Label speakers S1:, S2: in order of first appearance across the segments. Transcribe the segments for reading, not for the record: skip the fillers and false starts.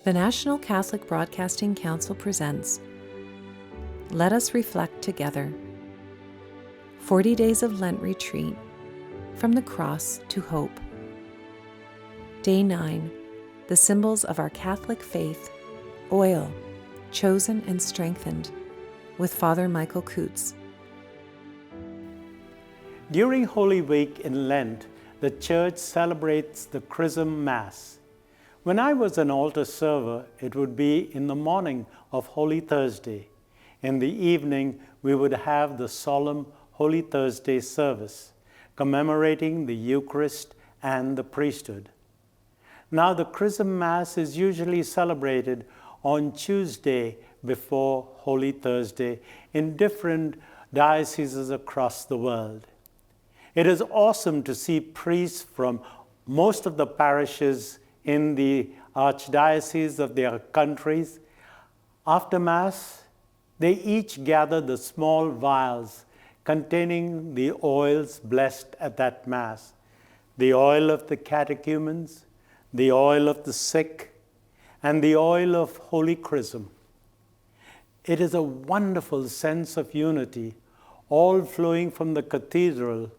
S1: The National Catholic Broadcasting Council presents Let Us Reflect Together. 40 Days of Lent Retreat, From the Cross to Hope. Day 9, the symbols of our Catholic faith, oil, chosen and strengthened, with Father Michael Coutts.
S2: During Holy Week in Lent, the Church celebrates the Chrism Mass. When I was an altar server, it would be in the morning of Holy Thursday. In the evening, we would have the solemn Holy Thursday service, commemorating the Eucharist and the priesthood. Now, the Chrism Mass is usually celebrated on Tuesday before Holy Thursday in different dioceses across the world. It is awesome to see priests from most of the parishes in the archdiocese of their countries. After Mass, they each gather the small vials containing the oils blessed at that Mass, the oil of the catechumens, the oil of the sick, and the oil of Holy Chrism. It is a wonderful sense of unity, all flowing from the cathedral,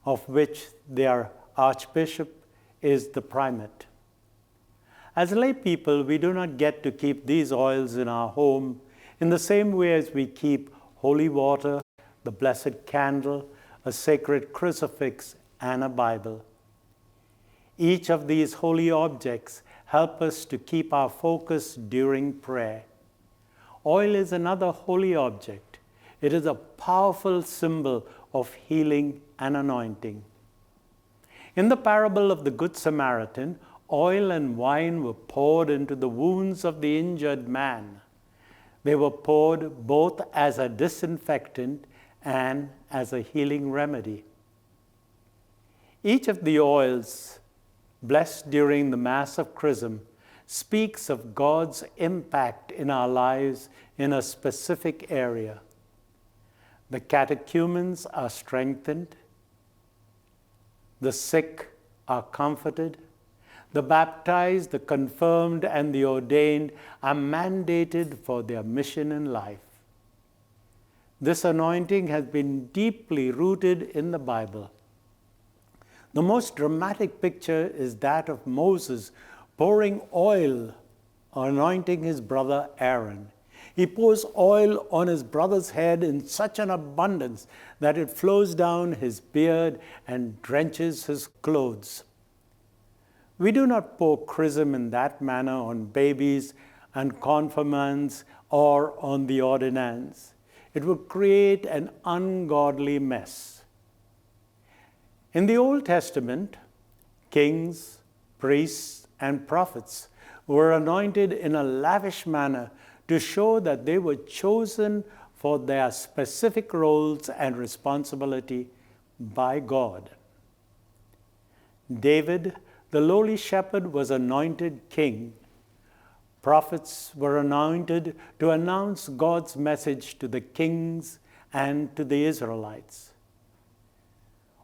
S2: of which their archbishop is the primate. As lay people, we do not get to keep these oils in our home in the same way as we keep holy water, the blessed candle, a sacred crucifix, and a Bible. Each of these holy objects help us to keep our focus during prayer. Oil is another holy object. It is a powerful symbol of healing and anointing. In the parable of the Good Samaritan, oil and wine were poured into the wounds of the injured man. They were poured both as a disinfectant and as a healing remedy. Each of the oils blessed during the Mass of Chrism speaks of God's impact in our lives in a specific area. The catechumens are strengthened, the sick are comforted, the baptized, the confirmed, and the ordained are mandated for their mission in life. This anointing has been deeply rooted in the Bible. The most dramatic picture is that of Moses pouring oil, anointing his brother Aaron. He pours oil on his brother's head in such an abundance that it flows down his beard and drenches his clothes. We do not pour chrism in that manner on babies and confirmands or on the ordinands. It would create an ungodly mess. In the Old Testament, kings, priests, and prophets were anointed in a lavish manner to show that they were chosen for their specific roles and responsibility by God. David, the lowly shepherd, was anointed king. Prophets were anointed to announce God's message to the kings and to the Israelites.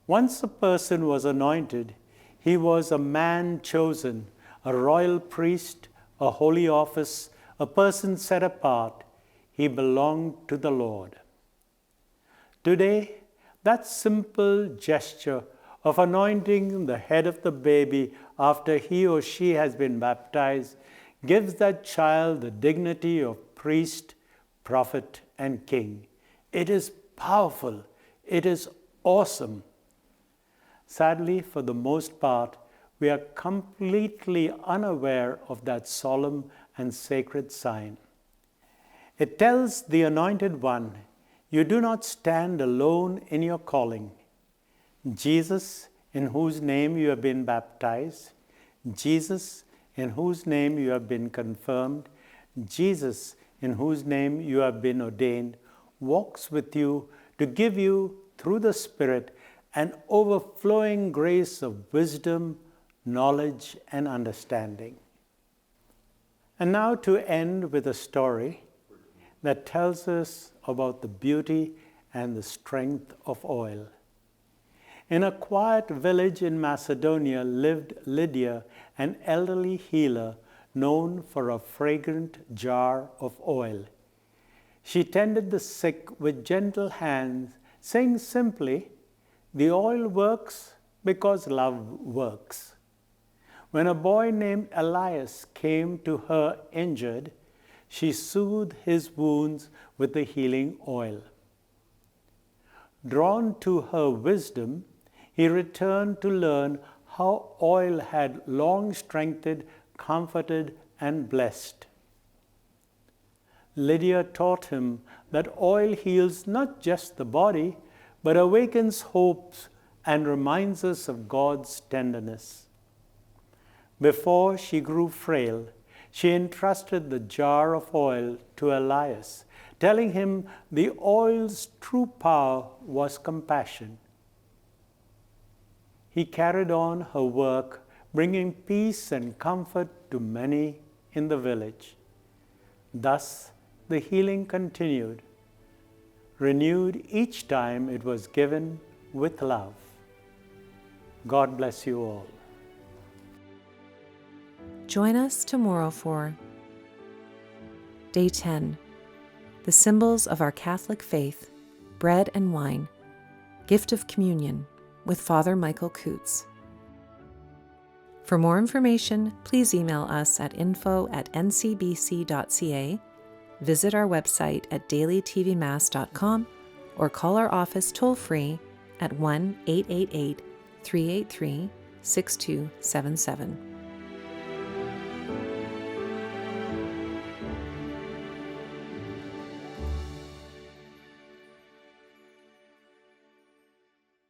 S2: Once a person was anointed, he was a man chosen, a royal priest, a holy office, a person set apart. He belonged to the Lord. Today, that simple gesture of anointing the head of the baby after he or she has been baptized gives that child the dignity of priest, prophet, and king. It is powerful. It is awesome. Sadly, for the most part, we are completely unaware of that solemn and sacred sign. It tells the Anointed One, you do not stand alone in your calling. Jesus, in whose name you have been baptized, Jesus, in whose name you have been confirmed, Jesus, in whose name you have been ordained, walks with you to give you, through the Spirit, an overflowing grace of wisdom, knowledge, and understanding. And now to end with a story that tells us about the beauty and the strength of oil. In a quiet village in Macedonia lived Lydia, an elderly healer known for a fragrant jar of oil. She tended the sick with gentle hands, saying simply, "The oil works because love works." When a boy named Elias came to her injured, she soothed his wounds with the healing oil. Drawn to her wisdom, he returned to learn how oil had long strengthened, comforted, and blessed. Lydia taught him that oil heals not just the body, but awakens hopes and reminds us of God's tenderness. Before she grew frail, she entrusted the jar of oil to Elias, telling him the oil's true power was compassion. He carried on her work, bringing peace and comfort to many in the village. Thus, the healing continued, renewed each time it was given with love. God bless you all.
S1: Join us tomorrow for Day 10, the symbols of our Catholic faith, bread and wine, gift of communion, with Father Michael Coutts. For more information, please email us at info@ncbc.ca, visit our website at dailytvmass.com, or call our office toll-free at 1-888-383-6277.